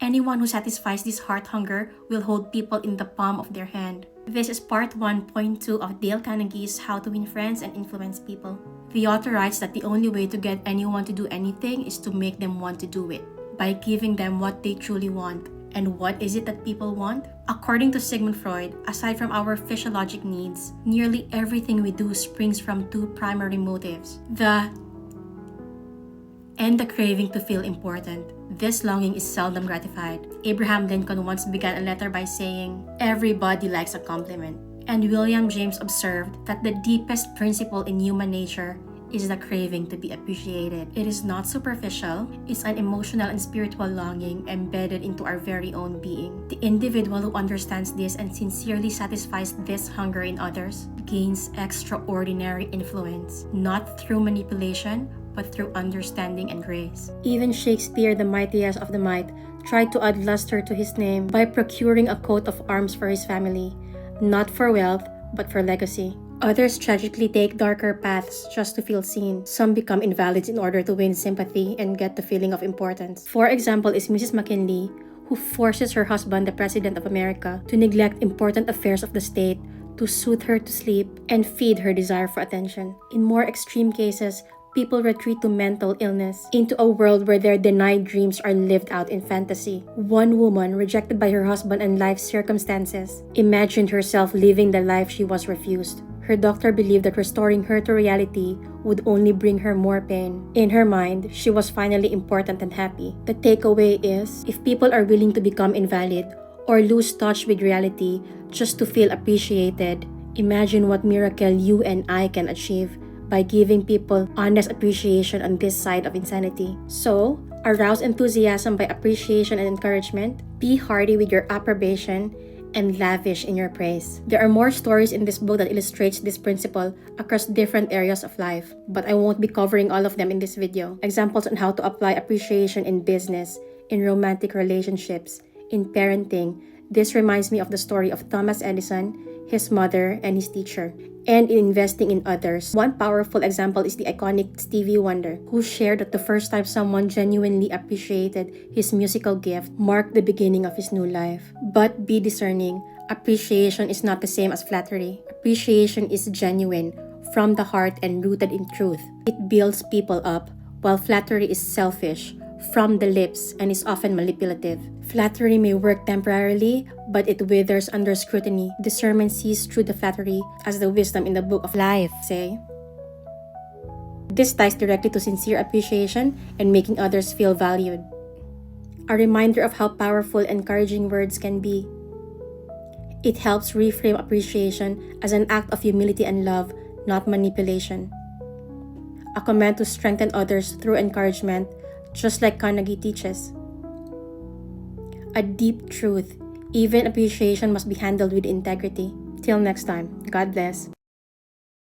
Anyone who satisfies this heart hunger will hold people in the palm of their hand. This is part 1.2 of Dale Carnegie's How to Win Friends and Influence People. The author writes that the only way to get anyone to do anything is to make them want to do it, by giving them what they truly want. And what is it that people want? According to Sigmund Freud, aside from our physiologic needs, nearly everything we do springs from two primary motives: the craving to feel important. This longing is seldom gratified. Abraham Lincoln once began a letter by saying, "Everybody likes a compliment." And William James observed that the deepest principle in human nature is the craving to be appreciated. It is not superficial, it's an emotional and spiritual longing embedded into our very own being. The individual who understands this and sincerely satisfies this hunger in others gains extraordinary influence, not through manipulation, but through understanding and grace. Even Shakespeare, the mightiest of the might, tried to add luster to his name by procuring a coat of arms for his family, not for wealth, but for legacy. Others tragically take darker paths just to feel seen. Some become invalids in order to win sympathy and get the feeling of importance. For example is Mrs. McKinley, who forces her husband, the President of America, to neglect important affairs of the state to soothe her to sleep and feed her desire for attention. In more extreme cases, people retreat to mental illness, into a world where their denied dreams are lived out in fantasy. One woman, rejected by her husband and life's circumstances, imagined herself living the life she was refused. Her doctor believed that restoring her to reality would only bring her more pain. In her mind, she was finally important and happy. The takeaway is, if people are willing to become invalid or lose touch with reality just to feel appreciated, imagine what miracle you and I can achieve by giving people honest appreciation on this side of insanity. So, arouse enthusiasm by appreciation and encouragement, be hearty with your approbation, and lavish in your praise. There are more stories in this book that illustrates this principle across different areas of life, but I won't be covering all of them in this video. Examples on how to apply appreciation in business, in romantic relationships, in parenting. This reminds me of the story of Thomas Edison, his mother, and his teacher, and in investing in others. One powerful example is the iconic Stevie Wonder, who shared that the first time someone genuinely appreciated his musical gift marked the beginning of his new life. But be discerning. Appreciation is not the same as flattery. Appreciation is genuine, from the heart and rooted in truth. It builds people up, while flattery is selfish, from the lips, and is often manipulative. Flattery may work temporarily, but it withers under scrutiny. Discernment sees through the flattery, as the wisdom in the book of life say. This ties directly to sincere appreciation and making others feel valued. A reminder of how powerful encouraging words can be. It helps reframe appreciation as an act of humility and love, not manipulation. A command to strengthen others through encouragement, just like Carnegie teaches. A deep truth, even appreciation must be handled with integrity. Till next time, God bless.